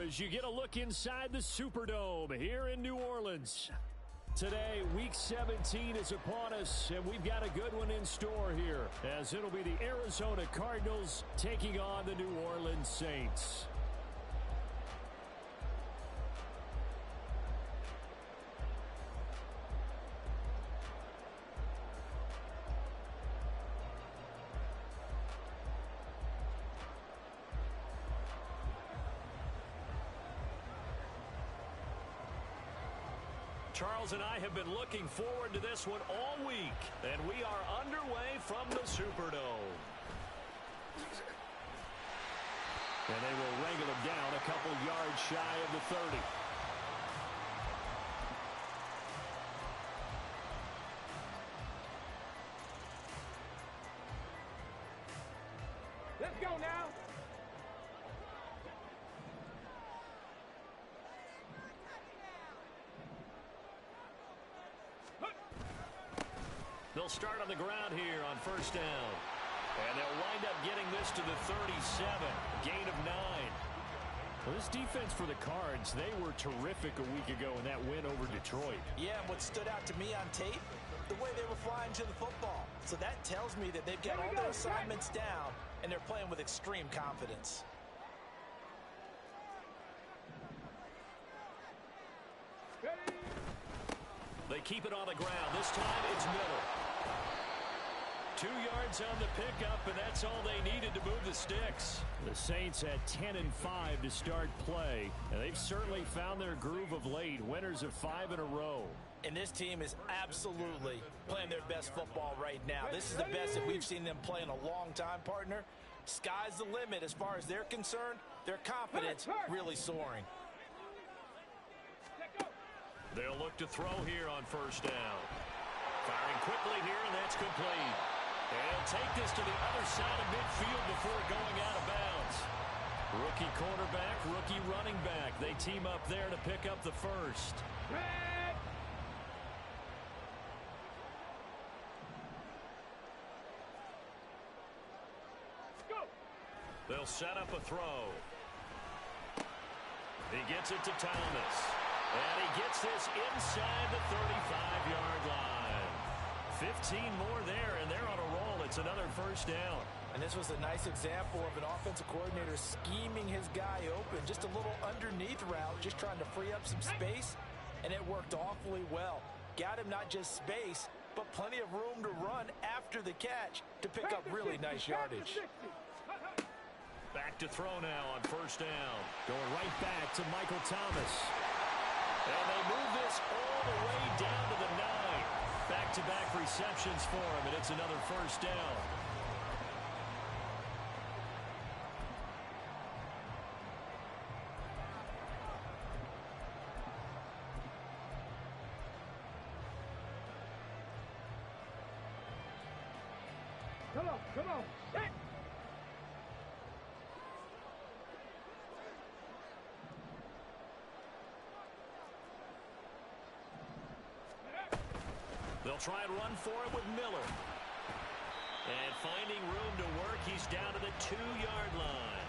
as you get a look inside the Superdome here in New Orleans. Today, Week 17 is upon us, and we've got a good one in store here, as it'll be the Arizona Cardinals taking on the New Orleans Saints. Charles and I have been looking forward to this one all week, and we are underway from the Superdome. And they will wrangle him down a couple yards shy of the 30. Let's go now. They'll start on the ground here on first down. And they'll wind up getting this to the 37. Gain of 9. Well, this defense for the Cards, they were terrific a week ago in that win over Detroit. Yeah, and what stood out to me on tape, the way they were flying to the football. So that tells me that they've got all their assignments down, and they're playing with extreme confidence. They keep it on the ground. This time it's Miller. 2 yards on the pickup, and that's all they needed to move the sticks. The Saints had 10-5 to start play, and they've certainly found their groove of late. Winners of 5 in a row. And this team is absolutely playing their best football right now. This is the best that we've seen them play in a long time, partner. Sky's the limit as far as they're concerned. Their confidence really soaring. They'll look to throw here on first down. Firing quickly here, and that's complete. They'll take this to the other side of midfield before going out of bounds. Rookie quarterback, rookie running back. They team up there to pick up the first. They'll set up a throw. He gets it to Thomas. And he gets this inside the 35-yard line. 15 more there, and they're on a roll. It's another first down. And this was a nice example of an offensive coordinator scheming his guy open. Just a little underneath route, just trying to free up some space, and it worked awfully well. Got him not just space, but plenty of room to run after the catch to pick up really nice yardage. Back to throw now on first down. Going right back to Michael Thomas. And they move this all the way down to the 9. Back-to-back receptions for him, and it's another first down. Come on, come on. Hey. They'll try and run for it with Miller. And finding room to work, he's down to the 2-yard line.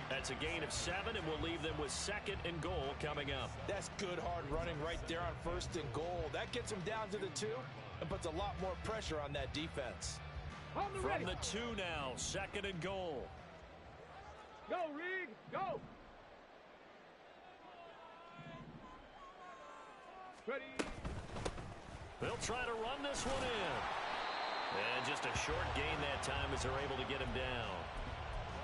That's a gain of 7, and we'll leave them with 2nd and goal coming up. That's good hard running right there on 1st and goal. That gets them down to the 2 and puts a lot more pressure on that defense. From the 2 now, 2nd and goal. Go, Reed, go. Ready. They'll try to run this one in. And just a short gain that time as they're able to get him down.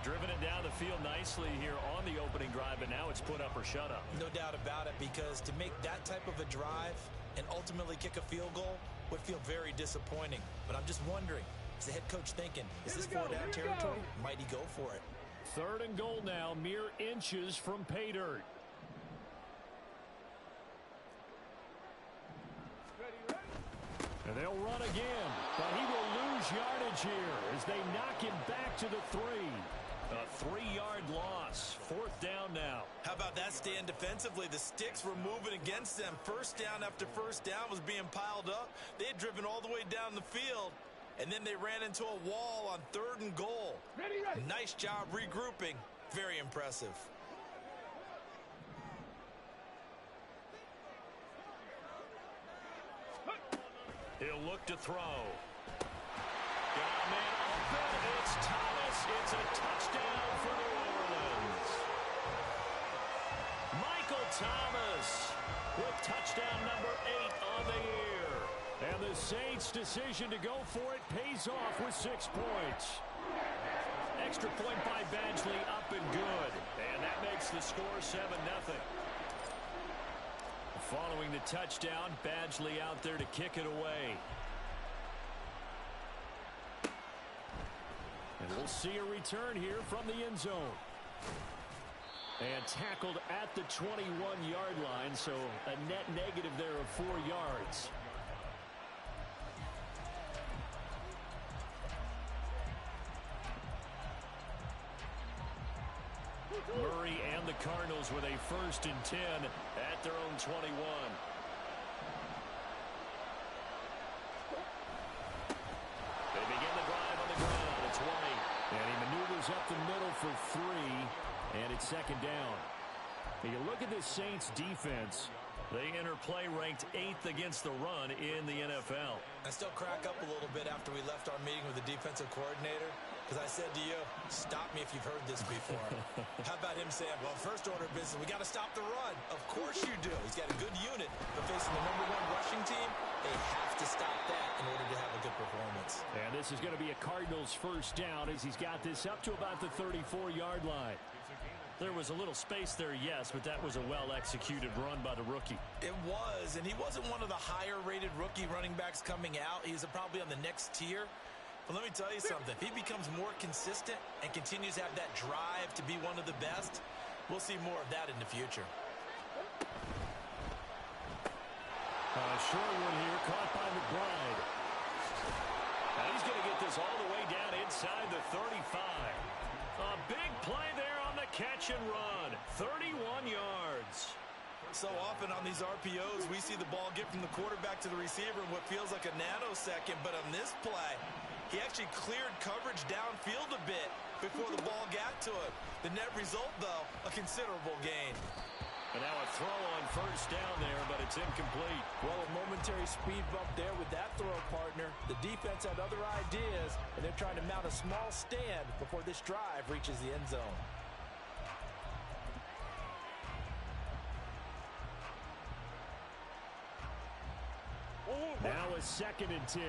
Driven it down the field nicely here on the opening drive, and now it's put up or shut up. No doubt about it, because to make that type of a drive and ultimately kick a field goal would feel very disappointing. But I'm just wondering, is the head coach thinking, is this 4-down territory? Might he go for it? 3rd and goal now, mere inches from pay dirt. And they'll run again, but he will lose yardage here as they knock him back to the 3. A 3-yard loss. 4th down now. How about that stand defensively? The sticks were moving against them. First down after first down was being piled up. They had driven all the way down the field, and then they ran into a wall on 3rd and goal. Ready. Nice job regrouping. Very impressive. look to throw. Got a man open. It's Thomas. It's a touchdown for New Orleans. Michael Thomas with touchdown number 8 on the year. And the Saints' decision to go for it pays off with 6 points. Extra point by Badgley, up and good. And that makes the score 7-0. Following the touchdown, Badgley out there to kick it away. And we'll see a return here from the end zone. And tackled at the 21-yard line, so a net negative there of 4 yards. Murray and the Cardinals with a 1st and 10 at their own 21. They begin the drive on the ground at 20. And he maneuvers up the middle for 3, and it's 2nd down. You look at this Saints defense. They enter play ranked 8th against the run in the NFL. I still crack up a little bit after we left our meeting with the defensive coordinator, because I said to you, stop me if you've heard this before. How about him saying, well, first order of business, we got to stop the run. Of course you do. He's got a good unit, but facing the #1 rushing team, they have to stop that in order to have a good performance. And this is going to be a Cardinals 1st down as he's got this up to about the 34-yard line. There was a little space there, yes, but that was a well-executed run by the rookie. It was, and he wasn't one of the higher-rated rookie running backs coming out. He's probably on the next tier. But let me tell you something. If he becomes more consistent and continues to have that drive to be one of the best, we'll see more of that in the future. Short one here, caught by McBride. Now he's going to get this all the way down inside the 35. A big play there on the catch and run. 31 yards. So often on these RPOs, we see the ball get from the quarterback to the receiver in what feels like a nanosecond. But on this play, he actually cleared coverage downfield a bit before the ball got to him. The net result, though, a considerable gain. And now a throw on 1st down there, but it's incomplete. Well, a momentary speed bump there with that throw, partner. The defense had other ideas, and they're trying to mount a small stand before this drive reaches the end zone. Now a 2nd and 10.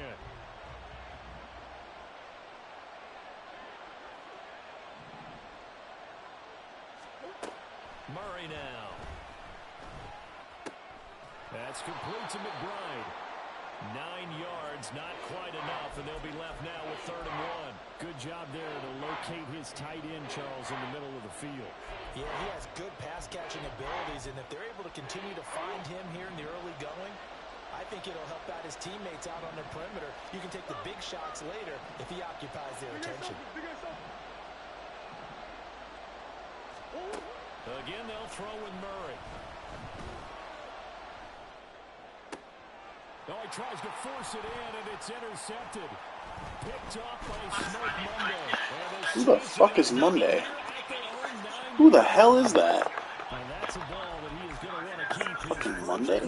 Murray now. That's complete to McBride. 9 yards, not quite enough, and they'll be left now with 3rd and 1. Good job there to locate his tight end, Charles, in the middle of the field. Yeah, he has good pass-catching abilities, and if they're able to continue to find him here in the early going, I think it'll help out his teammates out on the perimeter. You can take the big shots later if he occupies their attention. Again, they'll throw with Murray. Oh, he tries to force it in, and it's intercepted. Picked off by Smoke Monday. Who the fuck is Monday? Who the hell is that? And that's a ball that he is going to want to keep. Fucking Monday?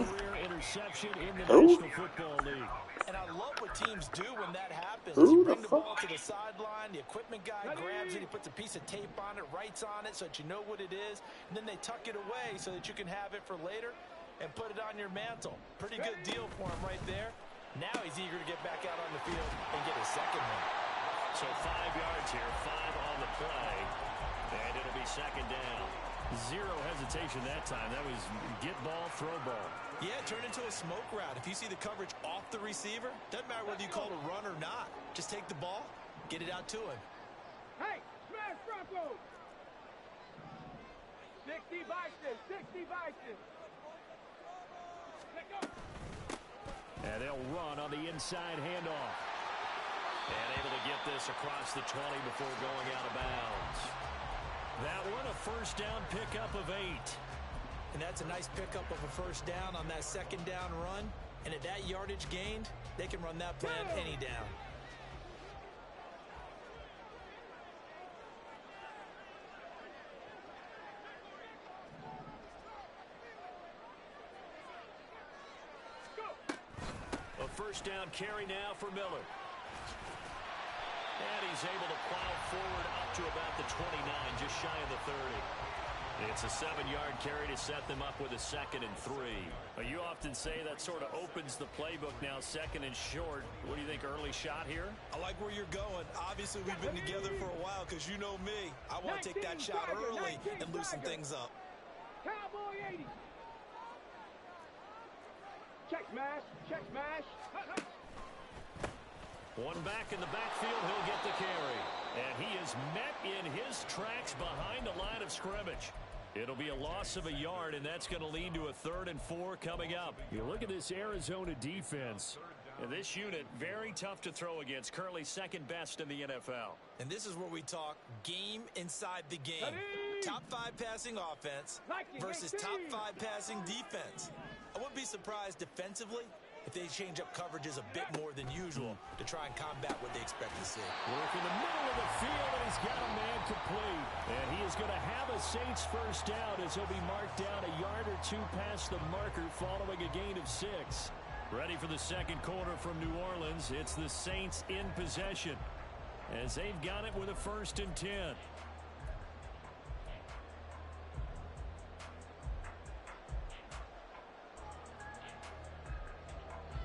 Interception in the Who? National Football League. And I love what teams do when that happens. Who You the bring the ball fuck? to the sideline, the equipment guy grabs it, he puts a piece of tape on it, writes on it so that you know what it is, and then they tuck it away so that you can have it for later and put it on your mantle. Pretty good deal for him right there. Now he's eager to get back out on the field and get his 2nd one. So 5 yards here, 5 on the play, and it'll be 2nd down. Zero hesitation that time. That was get ball, throw ball. Yeah, turn into a smoke route. If you see the coverage off the receiver, doesn't matter whether you call it a run or not. Just take the ball, get it out to him. Hey, smash Bronco! 60 Vikings, 60 Vikings. Let go. And they'll run on the inside handoff. And able to get this across the 20 before going out of bounds. That one, a 1st down pickup of 8. And that's a nice pickup of a 1st down on that 2nd down run. And at that yardage gained, they can run that play on any down. first down carry now for Miller. And he's able to plow forward up to about the 29, just shy of the 30. It's a 7-yard carry to set them up with a 2nd and 3. You often say that sort of opens the playbook now, 2nd and short. What do you think, early shot here? I like where you're going. Obviously, we've been together for a while because you know me. I want to take that shot early and loosen things up. Cowboy 80. Check smash. Check smash. One back in the backfield, he'll get the carry. And he is met in his tracks behind the line of scrimmage. It'll be a loss of a yard, and that's going to lead to a 3rd and 4 coming up. You look at this Arizona defense. And this unit, very tough to throw against, currently 2nd best in the NFL. And this is where we talk game inside the game. Top 5 passing offense versus top 5 passing defense. I wouldn't be surprised defensively if they change up coverages a bit more than usual to try and combat what they expect to see. Work in the middle of the field, and he's got a man complete. And he is going to have a Saints first down as he'll be marked down a yard or 2 past the marker following a gain of 6. Ready for the 2nd quarter from New Orleans. It's the Saints in possession as they've got it with a 1st and 10.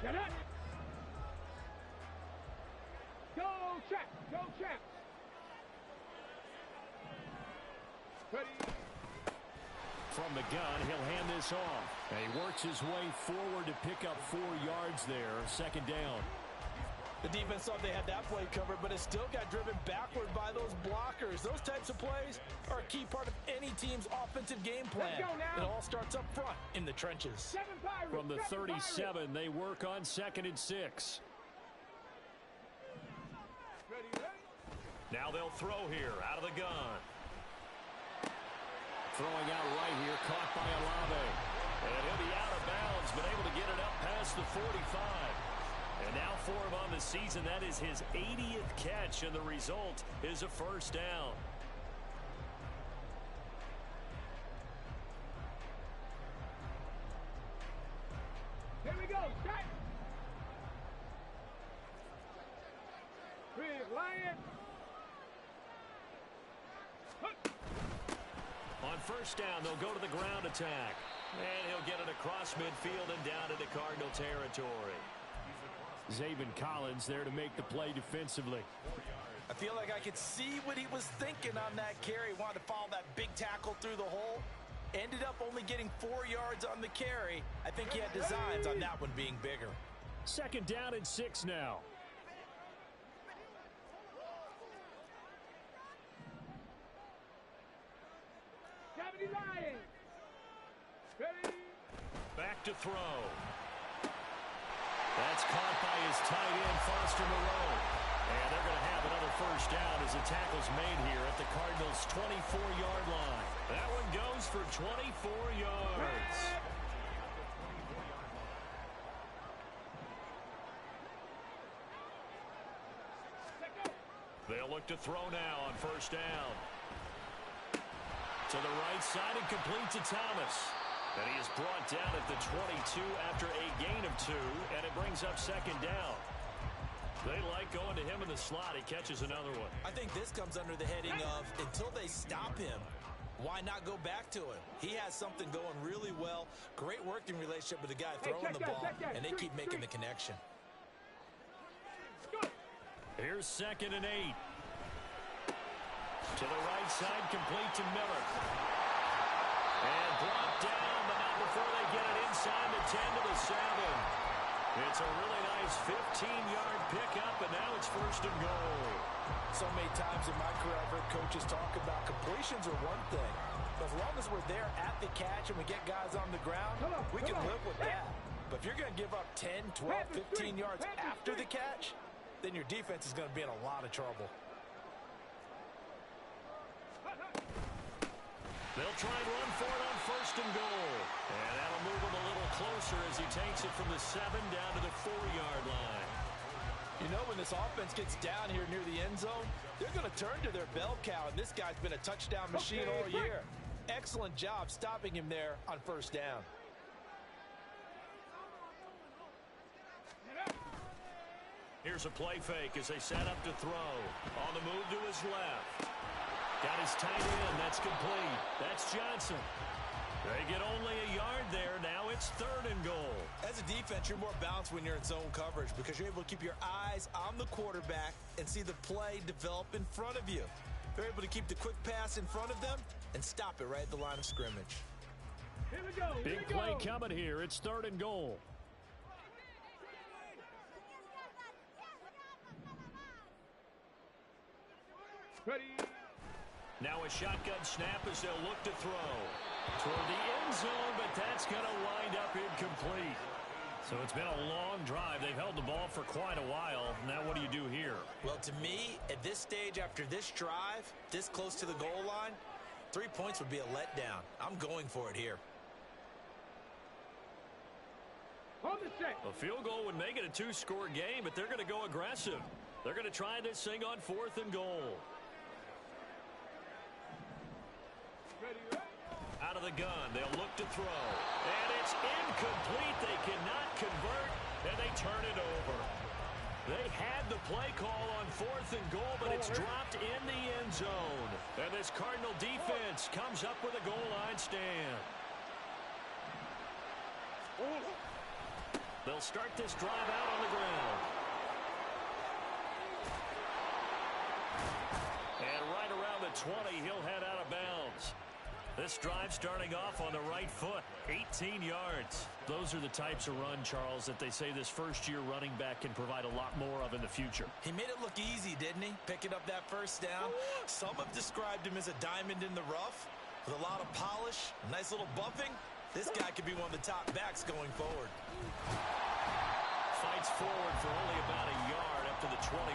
Get it. Go check. Go check. Ready. From the gun, he'll hand this off. And he works his way forward to pick up 4 yards there. 2nd down. The defense thought they had that play covered, but it still got driven backward by those blockers. Those types of plays are a key part of any team's offensive game plan. It all starts up front in the trenches. From the 37, they work on 2nd and 6. Now they'll throw here out of the gun. Throwing out right here, caught by Olave. And he'll be out of bounds, but able to get it up past the 45. And now for him on the season, that is his 80th catch, and the result is a first down. Here we go. Set. Big Lion. On first down, they'll go to the ground attack. And he'll get it across midfield and down into Cardinal territory. Zaven Collins there to make the play defensively. I feel like I could see what he was thinking on that carry. Wanted to follow that big tackle through the hole. Ended up only getting 4 yards on the carry. I think he had designs on that one being bigger. 2nd down and 6 now. Cavity Lion. Ready. Back to throw. That's caught by his tight end, Foster Moreau. And they're going to have another first down as the tackle's made here at the Cardinals' 24-yard line. That one goes for 24 yards. They'll look to throw now on first down. To the right side and complete to Thomas. And he is brought down at the 22 after a gain of 2, and it brings up 2nd down. They like going to him in the slot. He catches another one. I think this comes under the heading of until they stop him, why not go back to him? He has something going really well. Great working relationship with the guy throwing the ball, and they keep making the connection. Here's 2nd and 8. To the right side, complete to Miller. And brought down, but not before they get it inside the 10 to the 7. It's a really nice 15-yard pickup, and now it's 1st and goal. So many times in my career, I've heard coaches talk about completions are one thing. But as long as we're there at the catch and we get guys on the ground, we can live with that. But if you're going to give up 10, 12, 15 yards after the catch, then your defense is going to be in a lot of trouble. They'll try and run for it on 1st and goal. And that'll move him a little closer as he takes it from the 7 down to the 4-yard line. You know, when this offense gets down here near the end zone, they're going to turn to their bell cow, and this guy's been a touchdown machine all year. Excellent job stopping him there on 1st down. Here's a play fake as they set up to throw. On the move to his left. Got his tight end. That's complete. That's Johnson. They get only a yard there. Now it's 3rd and goal. As a defense, you're more balanced when you're in zone coverage because you're able to keep your eyes on the quarterback and see the play develop in front of you. You're able to keep the quick pass in front of them and stop it right at the line of scrimmage. Here we go. Big play coming here. It's 3rd and goal. Ready. Now a shotgun snap as they'll look to throw. Toward the end zone, but that's going to wind up incomplete. So it's been a long drive. They've held the ball for quite a while. Now what do you do here? Well, to me, at this stage after this drive, this close to the goal line, 3 points would be a letdown. I'm going for it here. On the set. A field goal would make it a 2-score game, but they're going to go aggressive. They're going to try this thing on 4th and goal. Ready. Out of the gun, they'll look to throw. And it's incomplete. They cannot convert, and they turn it over. They had the play call on 4th and goal, but it's dropped in the end zone. And this Cardinal defense comes up with a goal line stand. They'll start this drive out on the ground. And right around the 20, he'll head out of bounds. This drive starting off on the right foot, 18 yards. Those are the types of run, Charles, that they say this first-year running back can provide a lot more of in the future. He made it look easy, didn't he? Picking up that first down. Some have described him as a diamond in the rough with a lot of polish, nice little buffing. This guy could be one of the top backs going forward. Fights forward for only about a yard up to the 21.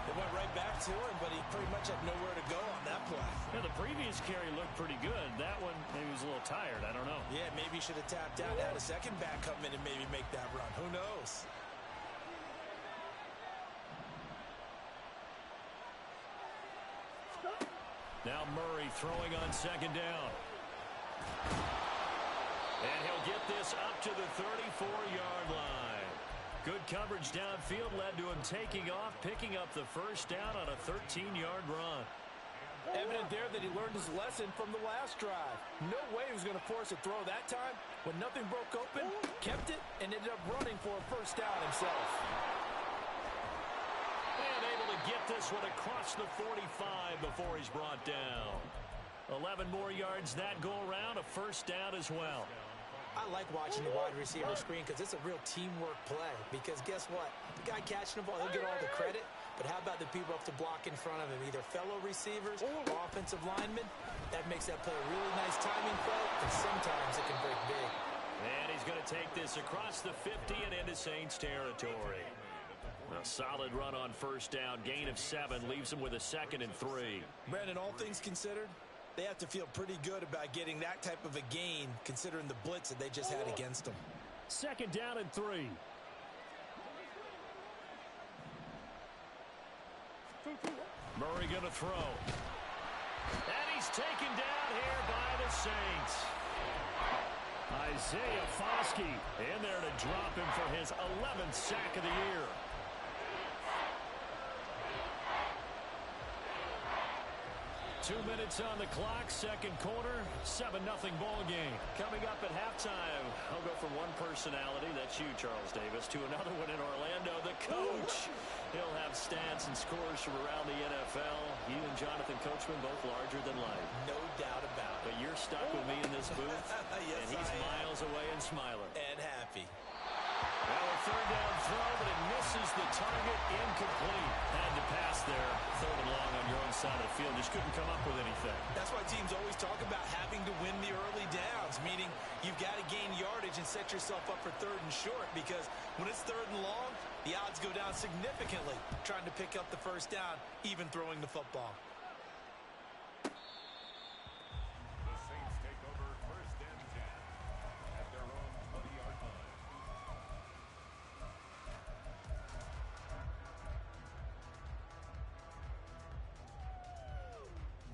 It went right back to him, but he pretty much had nowhere to go on that play. Yeah, the previous carry looked pretty good. That one, maybe he was a little tired. I don't know. Yeah, maybe he should have tapped out and had a second back come in and maybe make that run. Who knows? Now Murray throwing on 2nd down. And he'll get this up to the 34-yard line. Good coverage downfield led to him taking off, picking up the first down on a 13-yard run. Evident there that he learned his lesson from the last drive. No way he was going to force a throw that time. When nothing broke open, kept it, and ended up running for a first down himself. And able to get this one across the 45 before he's brought down. 11 more yards that go around, a first down as well. I like watching the wide receiver screen because it's a real teamwork play. Because guess what? The guy catching the ball, he'll get all the credit. But how about the people up to block in front of him? Either fellow receivers or offensive linemen. That makes that play a really nice timing play. And sometimes it can break big. And he's going to take this across the 50 and into Saints territory. A solid run on first down. Gain of 7 leaves him with a 2nd and 3. Brandon, all things considered, they have to feel pretty good about getting that type of a gain considering the blitz that they just had against them. 2nd down and 3. Murray going to throw. And he's taken down here by the Saints. Isaiah Foskey in there to drop him for his 11th sack of the year. 2 minutes on the clock, 2nd quarter, 7-0 ball game. Coming up at halftime, I'll go from one personality, that's you, Charles Davis, to another one in Orlando, the coach. He'll have stats and scores from around the NFL. You and Jonathan Coachman both larger than life. No doubt about it. But you're stuck with me in this booth, Yes, and he's miles away and smiling. And happy. Well, a 3rd down throw, but it misses the target, incomplete. Had to pass there, 3rd and long on your own side of the field. Just couldn't come up with anything. That's why teams always talk about having to win the early downs, meaning you've got to gain yardage and set yourself up for 3rd and short, because when it's 3rd and long, the odds go down significantly trying to pick up the first down, even throwing the football. The Saints take over 1st and 10 at their own 20-yard line.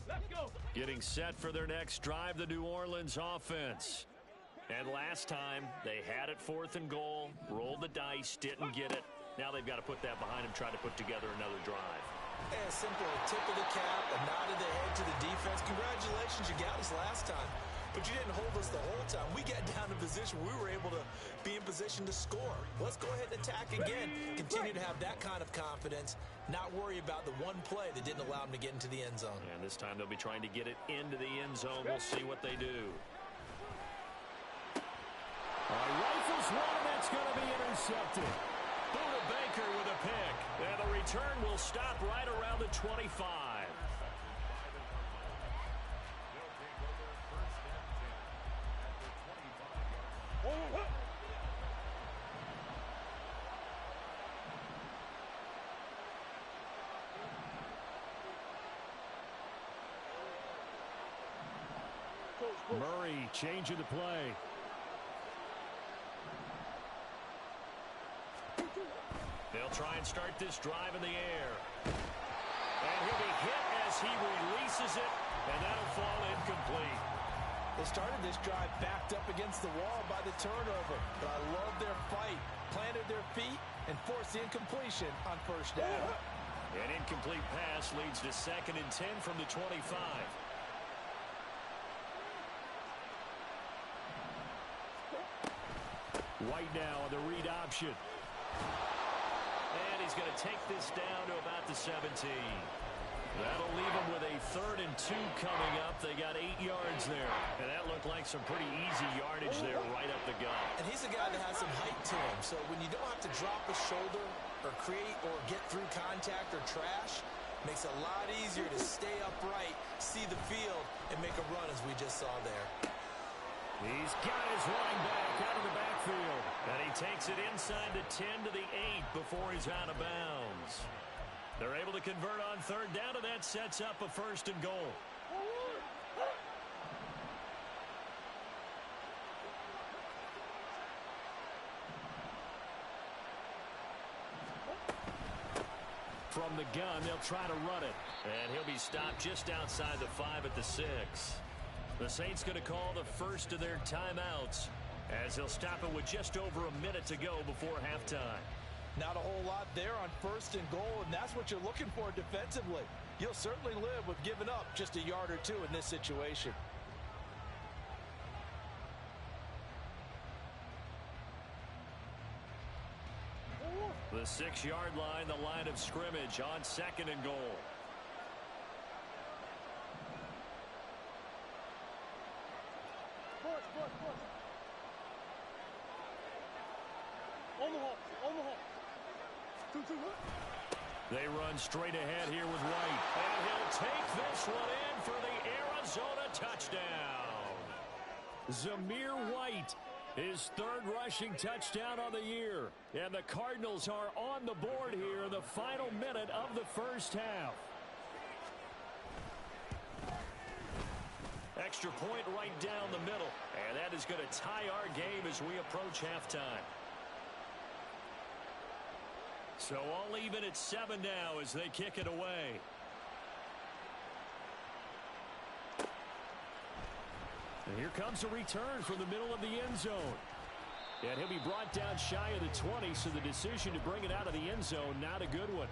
Let's go. Getting set for their next drive, the New Orleans offense. And last time, they had it 4th and goal, rolled the dice, didn't get it. Now they've got to put that behind them, try to put together another drive. A simple tip of the cap, a nod of the head to the defense. Congratulations, you got us last time. But you didn't hold us the whole time. We got down in position. We were able to be in position to score. Let's go ahead and attack again. Continue to have that kind of confidence. Not worry about the one play that didn't allow them to get into the end zone. And this time they'll be trying to get it into the end zone. We'll see what they do. Rifles one, and that's going to be intercepted. Buda Baker with a pick. And the return will stop right around the 25. Murray changing the play. They'll try and start this drive in the air. And he'll be hit as he releases it, and that'll fall incomplete. They started this drive backed up against the wall by the turnover, but I love their fight. Planted their feet and forced the incompletion on first down. An incomplete pass leads to 2nd and 10 from the 25. White now on the read option. And he's going to take this down to about the 17. That'll leave him with a 3rd and 2 coming up. They got 8 yards there. And that looked like some pretty easy yardage there right up the gut. And he's a guy that has some height to him. So when you don't have to drop a shoulder or create or get through contact or trash, makes it a lot easier to stay upright, see the field, and make a run as we just saw there. He's got his running back out of the backfield. And he takes it inside the 10 to the 8 before he's out of bounds. They're able to convert on 3rd down, and that sets up a 1st and goal. From the gun, they'll try to run it. And he'll be stopped just outside the 5 at the 6. The Saints going to call the first of their timeouts as they'll stop it with just over a minute to go before halftime. Not a whole lot there on 1st and goal, and that's what you're looking for defensively. You'll certainly live with giving up just a yard or 2 in this situation. The 6-yard line, the line of scrimmage on 2nd and goal. They run straight ahead here with White. And he'll take this one in for the Arizona touchdown. Zamir White, his 3rd rushing touchdown on the year. And the Cardinals are on the board here in the final minute of the first half. Extra point right down the middle. And that is going to tie our game as we approach halftime. So all even at 7 now as they kick it away. And here comes a return from the middle of the end zone. And he'll be brought down shy of the 20, so the decision to bring it out of the end zone, not a good one.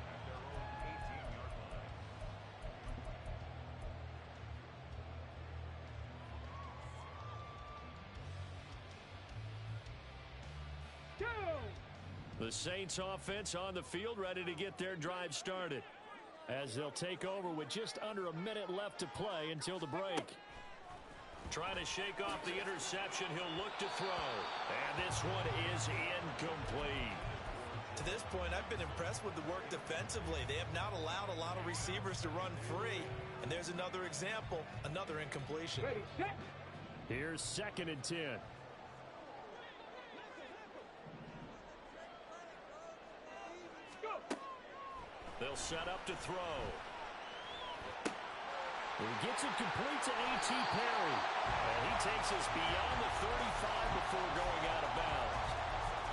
The Saints offense on the field ready to get their drive started as they'll take over with just under a minute left to play until the break. Trying to shake off the interception, he'll look to throw. And this one is incomplete. To this point, I've been impressed with the work defensively. They have not allowed a lot of receivers to run free. And there's another example, another incompletion. Ready, set. Here's 2nd and 10. They'll set up to throw. He gets it complete to A.T. Perry. And he takes us beyond the 35 before going out of bounds.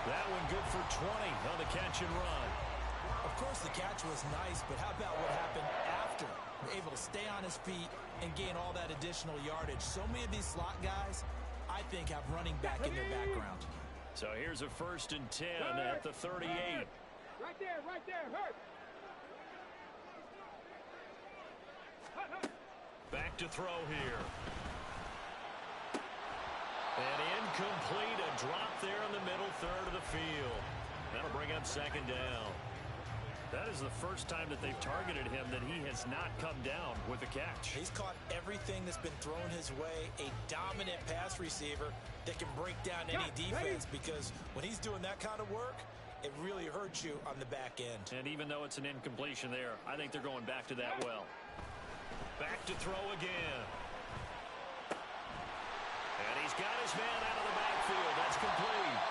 That one good for 20 on the catch and run. Of course, the catch was nice, but how about what happened after? Able to stay on his feet and gain all that additional yardage. So many of these slot guys, I think, have running back in their background. So here's a 1st and 10 at the 38. Right there, hurt. Back to throw here. And incomplete, a drop there in the middle third of the field. That'll bring up second down. That is the first time that they've targeted him that he has not come down with a catch. He's caught everything that's been thrown his way. A dominant pass receiver that can break down any defense, because when he's doing that kind of work, it really hurts you on the back end. And even though it's an incompletion there, I think they're going back to that well. Back to throw again. And he's got his man out of the backfield. That's complete.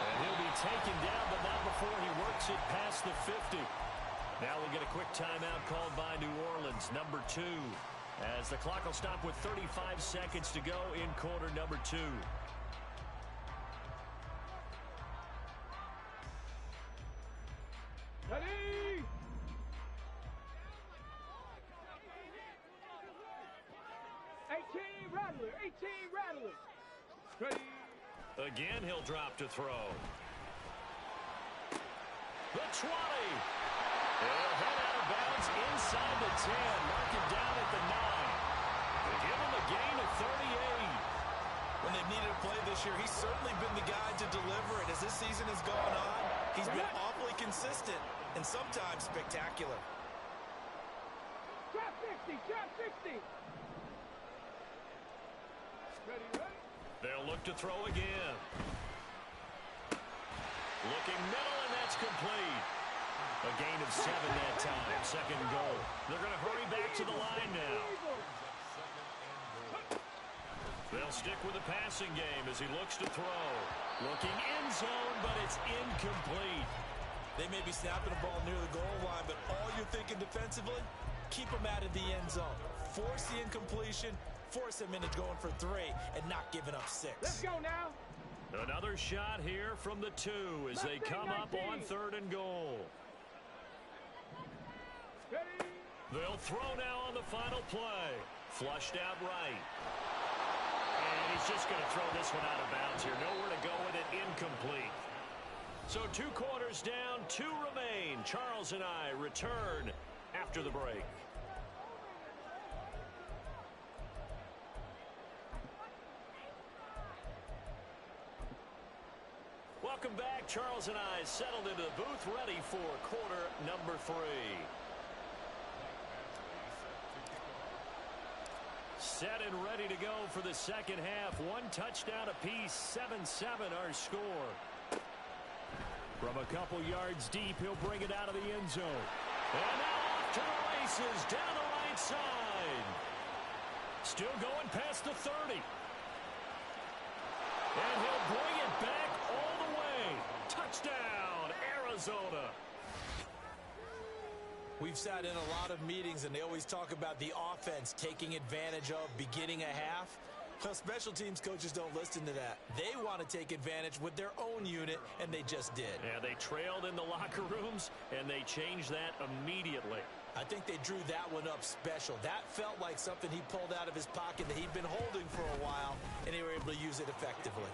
And he'll be taken down, but not before he works it past the 50. Now we'll get a quick timeout called by New Orleans, number 2, as the clock will stop with 35 seconds to go in quarter number 2. Ready? Rattler. Ready? Again, he'll drop to throw. The 20. He'll head out of bounds inside the 10. Mark it down at the 9. They give him a gain of 38. When they've needed a play this year, he's certainly been the guy to deliver it. As this season has gone on, he's been awfully consistent and sometimes spectacular. Drop 60. Ready? They'll look to throw again. Looking middle, and that's complete. A gain of 7 that time. Second goal. They're going to hurry back to the line now. They'll stick with the passing game as he looks to throw. Looking end zone, but it's incomplete. They may be snapping the ball near the goal line, but all you're thinking defensively, keep them out of the end zone. Force the incompletion, force them into going for 3 and not giving up 6. Let's go now. Another shot here from the 2 as they come up on 3rd and goal. Ready? They'll throw now on the final play. Flushed out right. And he's just going to throw this one out of bounds here. Nowhere to go with it. Incomplete. So 2 quarters down, 2 remain. Charles and I return after the break. Welcome back. Charles and I settled into the booth, ready for quarter number 3. Set and ready to go for the second half. 1 touchdown apiece, 7-7 our score. From a couple yards deep, he'll bring it out of the end zone. And now off to the races, down the right side. Still going past the 30. And he'll bring it back all the way. Touchdown, Arizona. We've sat in a lot of meetings, and they always talk about the offense taking advantage of beginning a half. Well, special teams coaches don't listen to that. They want to take advantage with their own unit, and they just did. Yeah, they trailed in the locker rooms, and they changed that immediately. I think they drew that one up special. That felt like something he pulled out of his pocket that he'd been holding for a while, and they were able to use it effectively.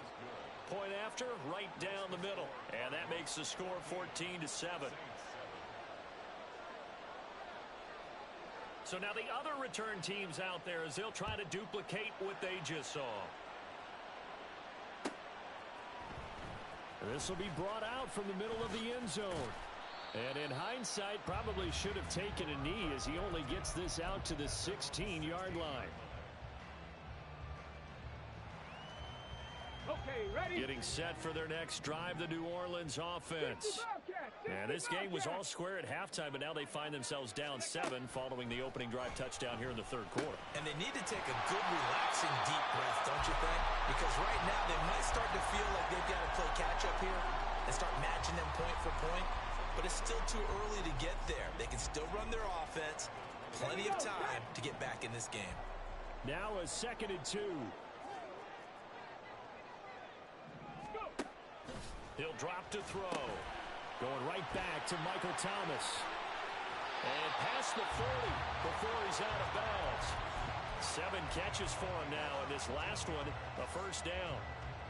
Point after, right down the middle. And that makes the score 14-7. So now the other return teams out there as they'll try to duplicate what they just saw. This will be brought out from the middle of the end zone. And in hindsight, probably should have taken a knee as he only gets this out to the 16-yard line. Okay, ready? Getting set for their next drive, the New Orleans offense. And this game was all square at halftime, but now they find themselves down 7 following the opening drive touchdown here in the 3rd quarter. And they need to take a good, relaxing, deep breath, don't you think? Because right now they might start to feel like they've got to play catch-up here and start matching them point for point. But it's still too early to get there. They can still run their offense. Plenty of time to get back in this game. Now a 2nd and 2. He'll drop to throw. Going right back to Michael Thomas. And past the 40 before he's out of bounds. 7 catches for him now, and this last one, a first down.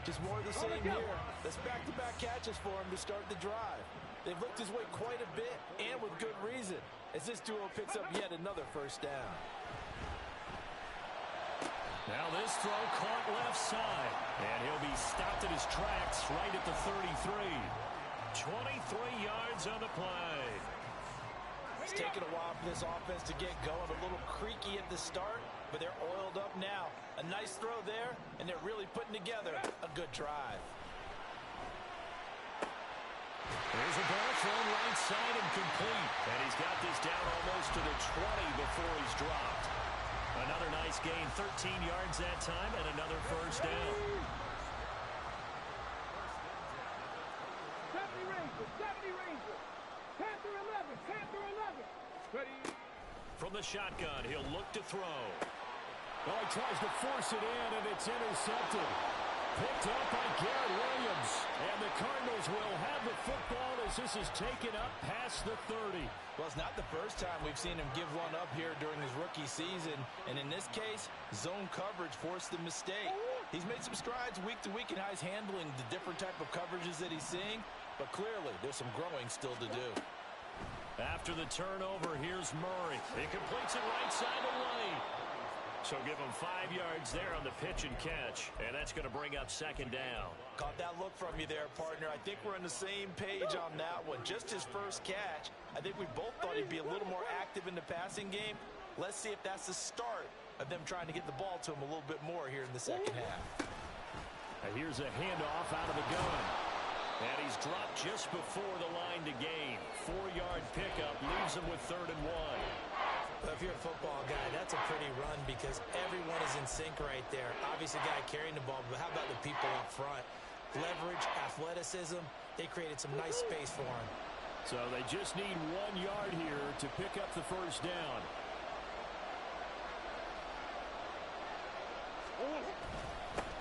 Just more of the same here. That's back-to-back catches for him to start the drive. They've looked his way quite a bit, and with good reason, as this duo picks up yet another first down. Now this throw caught left side, and he'll be stopped at his tracks right at the 33. 23 yards on the play. It's taken a while for this offense to get going. A little creaky at the start, but they're oiled up now. A nice throw there, and they're really putting together a good drive. There's a ball thrown right side and complete. And he's got this down almost to the 20 before he's dropped. Another nice gain, 13 yards that time, and another first down. 70 Rangers, 70 Rangers. Panther 11, Panther 11. Ready. From the shotgun, he'll look to throw. Well, he tries to force it in, and it's intercepted. Picked up by Garrett Williams. And the Cardinals will have the football as this is taken up past the 30. Well, it's not the first time we've seen him give one up here during his rookie season. And in this case, zone coverage forced the mistake. He's made some strides week to week in how he's handling the different type of coverages that he's seeing. But clearly, there's some growing still to do. After the turnover, here's Murray. He completes it right side of the lane. So give him 5 yards there on the pitch and catch. And that's going to bring up second down. Caught that look from you there, partner. I think we're on the same page on that one. Just his first catch. I think we both thought he'd be a little more active in the passing game. Let's see if that's the start of them trying to get the ball to him a little bit more here in the second half. And here's a handoff out of the gun. And he's dropped just before the line to gain. 4-yard pickup leaves him with 3rd and 1. Well, if you're a football guy, that's a pretty run because everyone is in sync right there. Obviously, the guy carrying the ball, but how about the people up front? Leverage, athleticism, they created some nice space for him. So they just need 1 yard here to pick up the first down.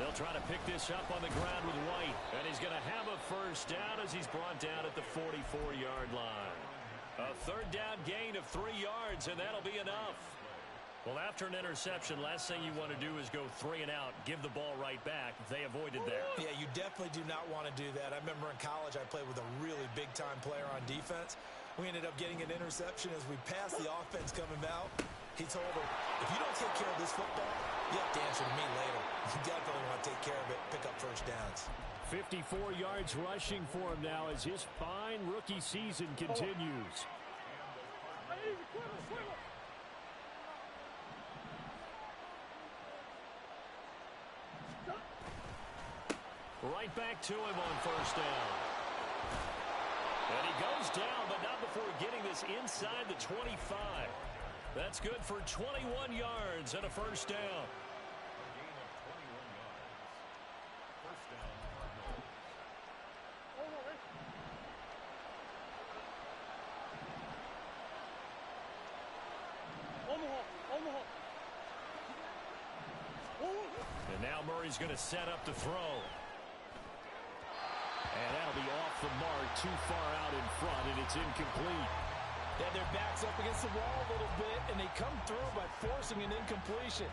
They'll try to pick this up on the ground with White. And he's going to have a first down as he's brought down at the 44-yard line. A 3rd down gain of 3 yards, and that'll be enough. Well, after an interception, last thing you want to do is go 3 and out, give the ball right back. They avoided there. Yeah, you definitely do not want to do that. I remember in college I played with a really big-time player on defense. We ended up getting an interception as we passed the offense coming out. He told him, if you don't take care of this football, you have to answer to me later. You definitely want to take care of it, pick up first downs. 54 yards rushing for him now as his fine rookie season continues. Right back to him on first down. And he goes down, but not before getting this inside the 25. That's good for 21 yards and a first down. And now Murray's going to set up to throw. And that'll be off the mark, too far out in front, and it's incomplete. Yeah, their back's up against the wall a little bit, and they come through by forcing an incompletion.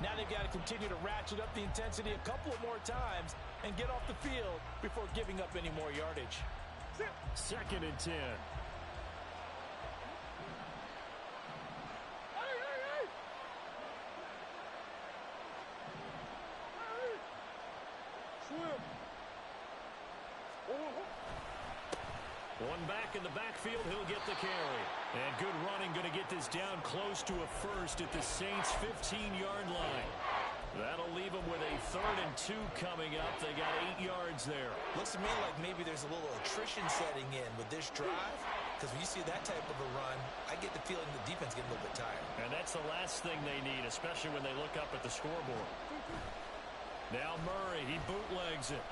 Now they've got to continue to ratchet up the intensity a couple of more times and get off the field before giving up any more yardage. 2nd and 10. One back in the backfield, he'll get the carry. And good running, going to get this down close to a first at the Saints' 15-yard line. That'll leave them with a 3rd and 2 coming up. They got 8 yards there. Looks to me like maybe there's a little attrition setting in with this drive. Because when you see that type of a run, I get the feeling the defense getting a little bit tired. And that's the last thing they need, especially when they look up at the scoreboard. Now Murray, he bootlegs it.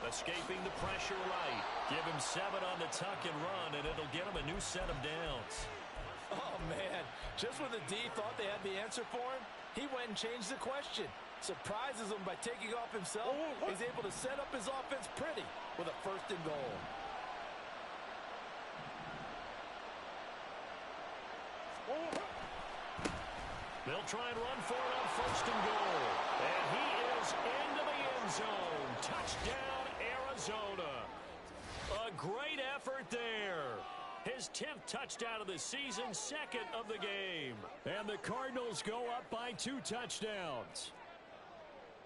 Escaping the pressure right. Give him 7 on the tuck and run, and it'll get him a new set of downs. Oh, man. Just when the D thought they had the answer for him, he went and changed the question. Surprises him by taking off himself. He's able to set up his offense pretty with a 1st and goal. They'll try and run for it on 1st and goal. And he is into the end zone. Touchdown, Arizona. A great effort there. His 10th touchdown of the season, 2nd of the game. And the Cardinals go up by 2 touchdowns.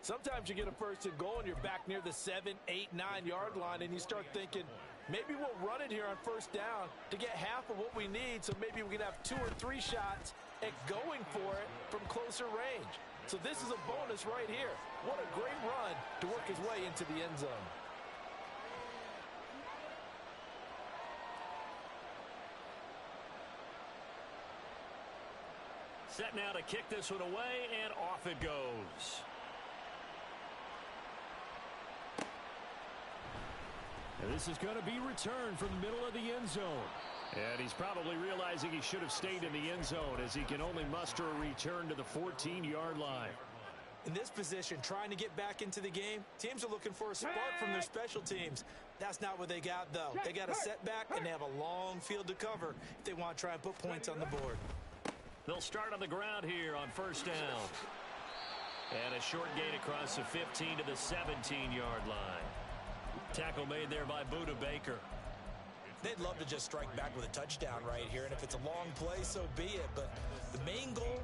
Sometimes you get a first and goal and you're back near the 7, 8, 9-yard line and you start thinking, maybe we'll run it here on first down to get half of what we need, so maybe we can have 2 or 3 shots at going for it from closer range. So this is a bonus right here. What a great run to work his way into the end zone. Set now to kick this one away, and off it goes. And this is going to be returned from the middle of the end zone. And he's probably realizing he should have stayed in the end zone, as he can only muster a return to the 14-yard line. In this position, trying to get back into the game, teams are looking for a spark from their special teams. That's not what they got, though. They got a setback, and they have a long field to cover if they want to try and put points on the board. They'll start on the ground here on first down. And a short gain across the 15 to the 17-yard line. Tackle made there by Budda Baker. They'd love to just strike back with a touchdown right here, and if it's a long play, so be it. But the main goal,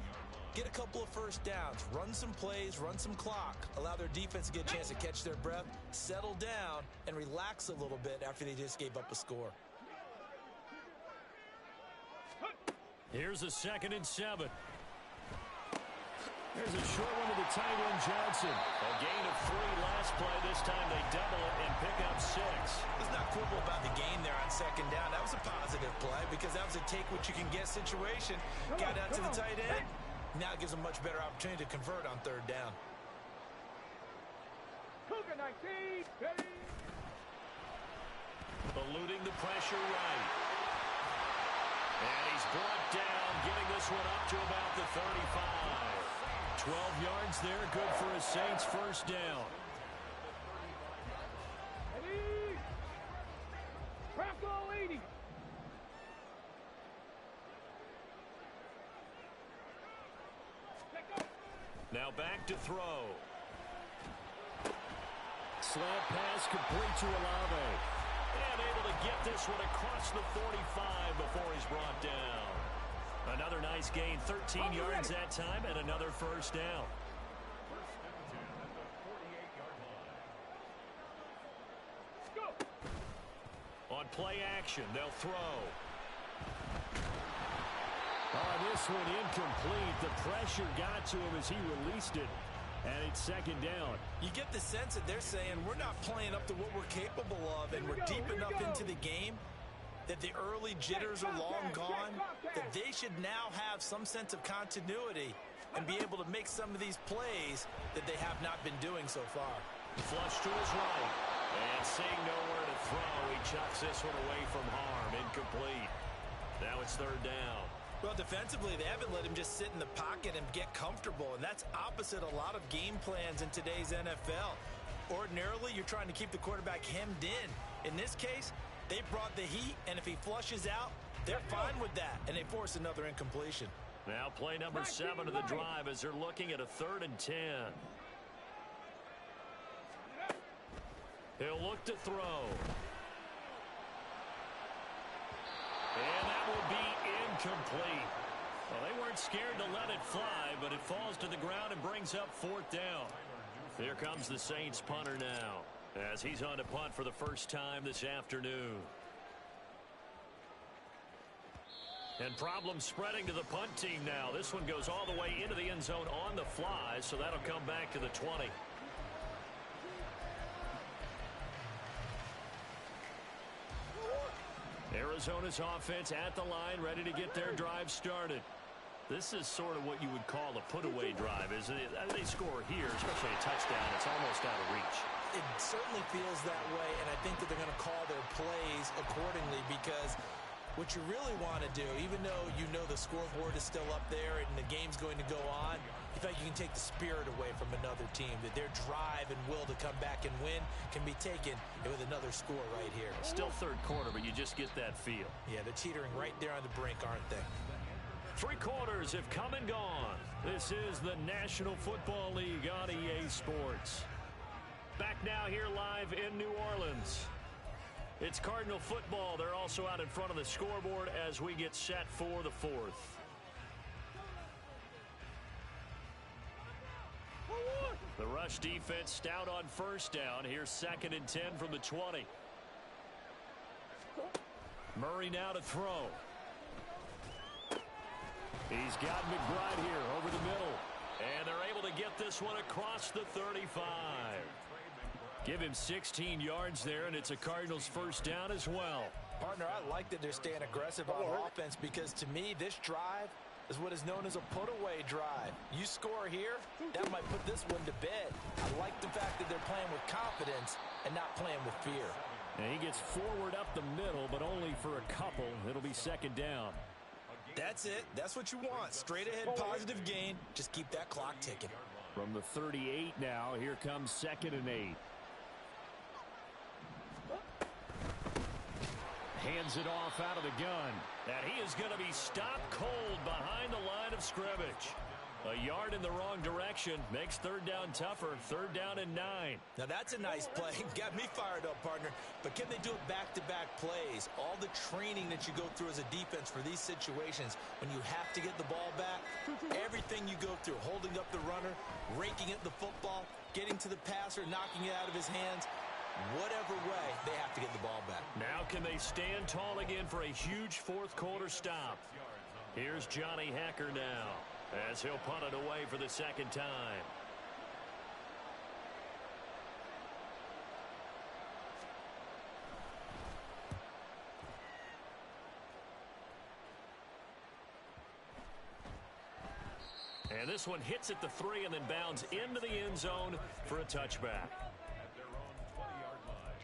get a couple of first downs, run some plays, run some clock, allow their defense to get a chance to catch their breath, settle down, and relax a little bit after they just gave up a score. Here's a 2nd and 7. There's a short one to the tight end, Johnson. A gain of 3 last play. This time they double it and pick up 6. Let's not quibble about the gain there on 2nd down. That was a positive play because that was a take-what-you-can-get situation. Got out to the tight end. Now it gives them much better opportunity to convert on 3rd down. Cougar 19, ready. Eluding the pressure right. And he's brought down, getting this one up to about the 35. 12 yards there, good for a Saints first down. Ready. Crackle 80. Now back to throw. Slant pass complete to Olave. And able to get this one across the 45 before he's brought down. Another nice gain, 13 yards that time, and another first down. On play action, they'll throw. Oh, this one incomplete. The pressure got to him as he released it. And it's 2nd down. You get the sense that they're saying we're not playing up to what we're capable of, and we're deep enough into the game that the early jitters are long gone, that they should now have some sense of continuity and be able to make some of these plays that they have not been doing so far. Flush to his right. And seeing nowhere to throw, he chucks this one away from harm. Incomplete. Now it's 3rd down. Well, defensively, they haven't let him just sit in the pocket and get comfortable, and that's opposite a lot of game plans in today's NFL. Ordinarily, you're trying to keep the quarterback hemmed in. In this case, they brought the heat, and if he flushes out, they're fine with that, and they force another incompletion. Now play number 7 of the drive as they're looking at a 3rd and 10. He'll look to throw. And that will be incomplete. Well, they weren't scared to let it fly, but it falls to the ground and brings up 4th down. Here comes the Saints punter now, as he's on to punt for the first time this afternoon. And problems spreading to the punt team now. This one goes all the way into the end zone on the fly, so that'll come back to the 20. Arizona's offense at the line, ready to get their drive started. This is sort of what you would call a put-away drive, isn't it? They score here, especially a touchdown. It's almost out of reach. It certainly feels that way, and I think that they're going to call their plays accordingly because what you really want to do, even though you know the scoreboard is still up there and the game's going to go on, in fact, you can take the spirit away from another team, that their drive and will to come back and win can be taken with another score right here. Still 3rd quarter, but you just get that feel. Yeah, they're teetering right there on the brink, aren't they? 3 quarters have come and gone. This is the National Football League on EA Sports. Back now here live in New Orleans. It's Cardinal football. They're also out in front of the scoreboard as we get set for the fourth. The rush defense stout on first down. Here's 2nd and 10 from the 20. Murray now to throw. He's got McBride here over the middle. And they're able to get this one across the 35. Give him 16 yards there, and it's a Cardinals first down as well. Partner, I like that they're staying aggressive on offense because to me, this drive is what is known as a put-away drive. You score here, that might put this one to bed. I like the fact that they're playing with confidence and not playing with fear. And he gets forward up the middle, but only for a couple. It'll be 2nd down. That's it. That's what you want. Straight ahead positive gain. Just keep that clock ticking. From the 38 now, here comes 2nd and 8. Hands it off out of the gun. And he is going to be stopped cold behind the line of scrimmage. A yard in the wrong direction makes 3rd down tougher. 3rd down and 9. Now that's a nice play. Got me fired up, partner. But can they do it back-to-back plays? All the training that you go through as a defense for these situations, when you have to get the ball back, everything you go through, holding up the runner, raking at the football, getting to the passer, knocking it out of his hands, whatever way, they have to get the ball back. Now can they stand tall again for a huge 4th quarter stop? Here's Johnny Hekker now, as he'll punt it away for the 2nd time. And this one hits at the 3 and then bounds into the end zone for a touchback. At their own 20-yard line.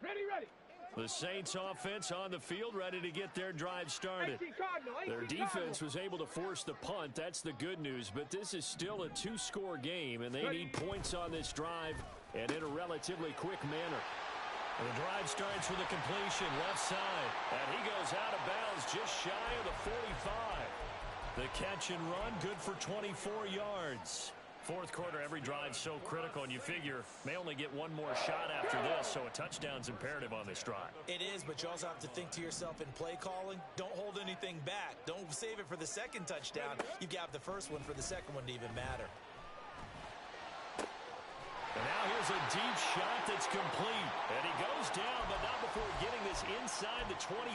Ready. The Saints offense on the field, ready to get their drive started. 18 Cardinal, 18 Their defense Cardinal. was able to force the punt. That's the good news. But this is still a 2-score game, and they need points on this drive and in a relatively quick manner. The drive starts with a completion left side, and he goes out of bounds just shy of the 45. The catch and run, good for 24 yards. 4th quarter, every drive so critical, and you figure may only get one more shot after this, so a touchdown's imperative on this drive. It is, but you also have to think to yourself in play calling, don't hold anything back. Don't save it for the 2nd touchdown. You've got the 1st one for the 2nd one to even matter. And now here's a deep shot that's complete. And he goes down, but not before getting this inside the 25.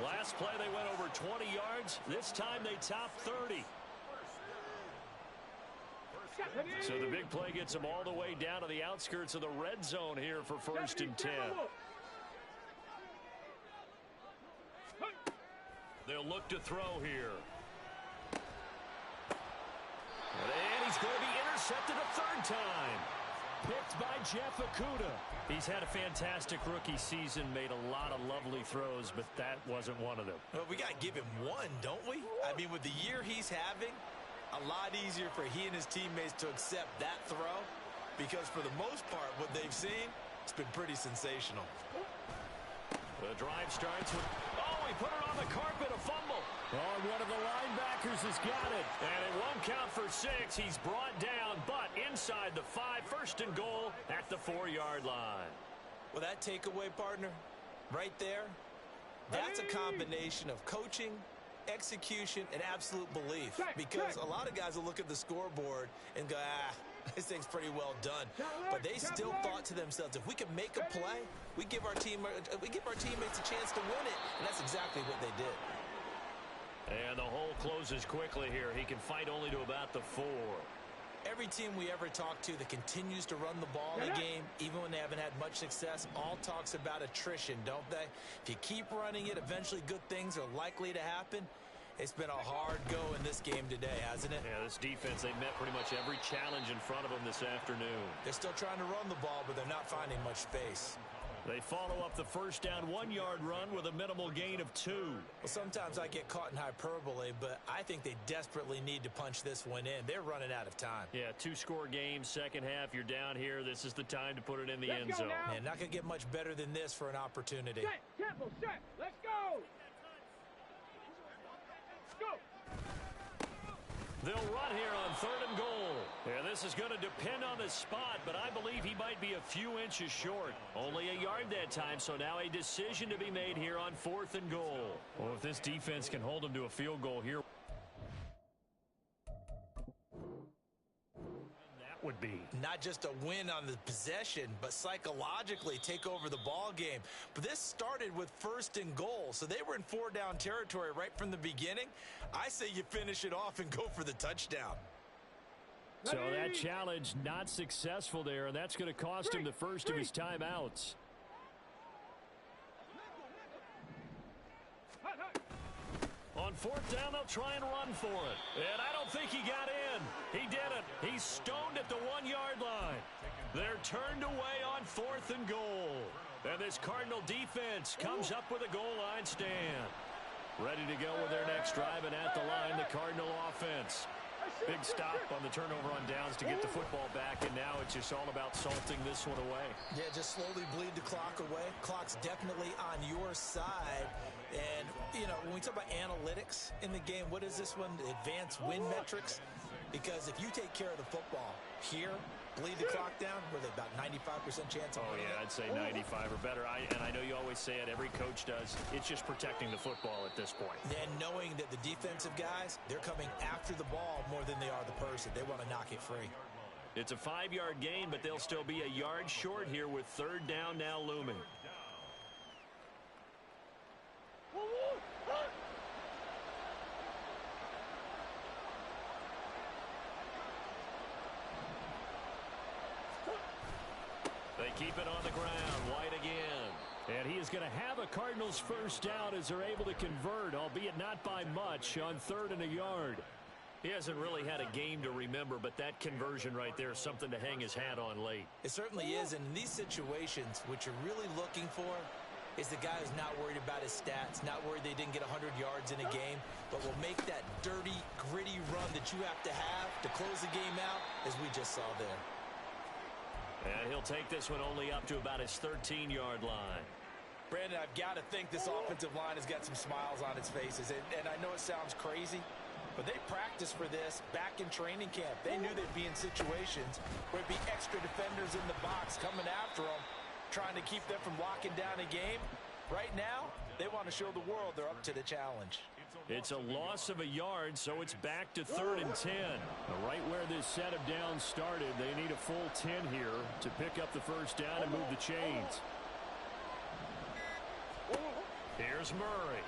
Last play, they went over 20 yards. This time, they topped 30. So the big play gets them all the way down to the outskirts of the red zone here for 1st and 10. They'll look to throw here. And he's going to be intercepted a 3rd time. Picked by Jeff Okudah. He's had a fantastic rookie season, made a lot of lovely throws, but that wasn't one of them. Well, we got to give him one, don't we? I mean, with the year he's having, a lot easier for he and his teammates to accept that throw because for the most part, what they've seen, it's been pretty sensational. The drive starts with, he put it on the carpet, a fumble. One of the linebackers has got it, and it won't count for 6. He's brought down, but inside the 5, 1st and goal at the 4-yard line. Well, that takeaway, partner, right there, that's a combination of coaching, execution, and absolute belief. Because a lot of guys will look at the scoreboard and go, this thing's pretty well done. But they still thought to themselves, if we can make a play, we give our teammates a chance to win it. And that's exactly what they did. And the hole closes quickly here. He can fight only to about the 4. Every team we ever talk to that continues to run the ball in a game, even when they haven't had much success, all talks about attrition, don't they? If you keep running it, eventually good things are likely to happen. It's been a hard go in this game today, hasn't it? Yeah, this defense, they met pretty much every challenge in front of them this afternoon. They're still trying to run the ball, but they're not finding much space. They follow up the first down 1-yard run with a minimal gain of 2. Well, sometimes I get caught in hyperbole, but I think they desperately need to punch this one in. They're running out of time. Yeah, 2-score game, second half, you're down here. This is the time to put it in the end zone. Man, not going to get much better than this for an opportunity. Set, tempo, set. Let's go. Go. They'll run here on 3rd and goal. Yeah, this is going to depend on the spot, but I believe he might be a few inches short. Only a yard that time, so now a decision to be made here on 4th and goal. Well, if this defense can hold them to a field goal here, that would be not just a win on the possession, but psychologically take over the ball game. But this started with 1st and goal, so they were in 4-down territory right from the beginning. I say you finish it off and go for the touchdown. So that challenge not successful there, and that's going to cost him the first of his timeouts. On 4th down, they'll try and run for it. And I don't think he got in. He didn't. He's stoned at the 1-yard line. They're turned away on 4th and goal. And this Cardinal defense comes up with a goal line stand. Ready to go with their next drive, and at the line, the Cardinal offense. Big stop on the turnover on downs to get the football back, and now it's just all about salting this one away. Yeah, just slowly bleed the clock away. Clock's definitely on your side. And, you know, when we talk about analytics in the game, what is this one? Advanced win metrics? Because if you take care of the football here, bleed the clock down, with about 95% chance of winning. Yeah, I'd say 95 or better. And I know you always say it, every coach does. It's just protecting the football at this point. And knowing that the defensive guys, they're coming after the ball more than they are the person. They want to knock it free. It's a 5-yard gain, but they'll still be a yard short here with 3rd down now looming. They keep it on the ground. White again. And he is going to have a Cardinals first down as they're able to convert, albeit not by much, on 3rd and a yard. He hasn't really had a game to remember, but that conversion right there is something to hang his hat on late. It certainly is, and in these situations, what you're really looking for is the guy who's not worried about his stats, not worried they didn't get 100 yards in a game, but will make that dirty, gritty run that you have to close the game out, as we just saw there. And he'll take this one only up to about his 13-yard line. Brandon, I've got to think this offensive line has got some smiles on its faces, and I know it sounds crazy, but they practiced for this back in training camp. They knew they'd be in situations where it'd be extra defenders in the box coming after them, trying to keep them from locking down a game. Right now, they want to show the world they're up to the challenge. It's a loss of a yard, so it's back to 3rd and 10. Right where this set of downs started, they need a full 10 here to pick up the first down and move the chains. Here's Murray.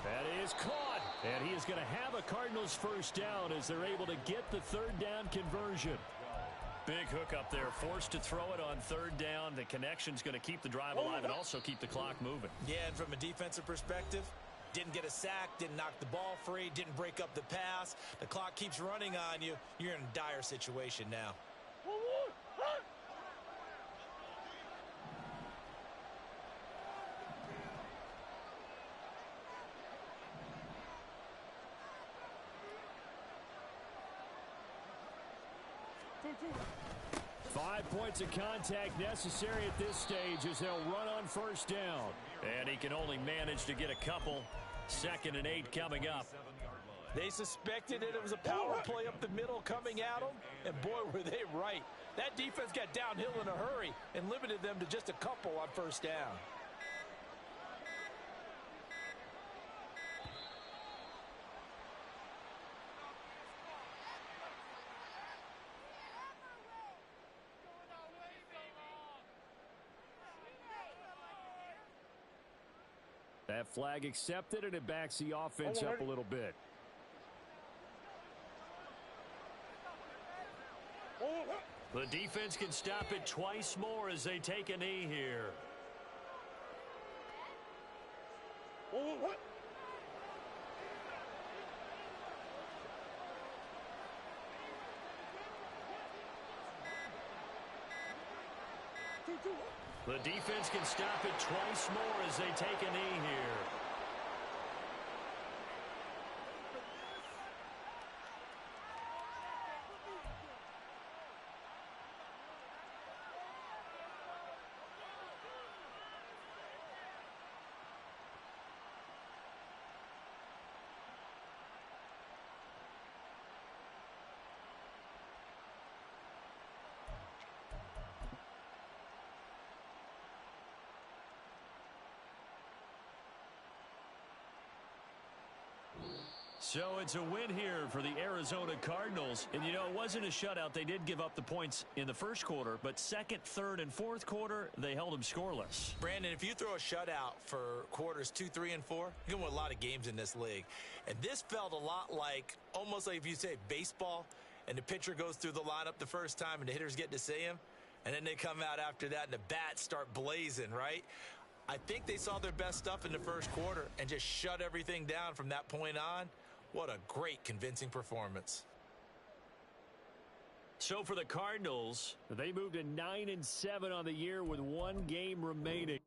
That is caught, and he is going to have a Cardinals first down as they're able to get the 3rd down conversion. Big hook up there, forced to throw it on 3rd down. The connection's going to keep the drive alive and also keep the clock moving. Yeah, and from a defensive perspective, didn't get a sack, didn't knock the ball free, didn't break up the pass. The clock keeps running on you. You're in a dire situation now. Five points of contact necessary at this stage as they'll run on first down. And he can only manage to get a couple. 2nd and 8 coming up. They suspected that it was a power play up the middle coming at them, and boy, were they right. That defense got downhill in a hurry and limited them to just a couple on first down. That flag accepted, and it backs the offense up a little bit. The defense can stop it twice more as they take a knee here. The defense can stop it twice more as they take a knee here. So it's a win here for the Arizona Cardinals. And, you know, it wasn't a shutout. They did give up the points in the first quarter, but second, third, and fourth quarter, they held them scoreless. Brandon, if you throw a shutout for quarters 2, 3, and 4, you're going to win a lot of games in this league. And this felt a lot like, almost like if you say baseball, and the pitcher goes through the lineup the first time and the hitters get to see him, and then they come out after that and the bats start blazing, right? I think they saw their best stuff in the first quarter and just shut everything down from that point on. What a great, convincing performance. So for the Cardinals, they moved to 9-7 on the year with one game remaining.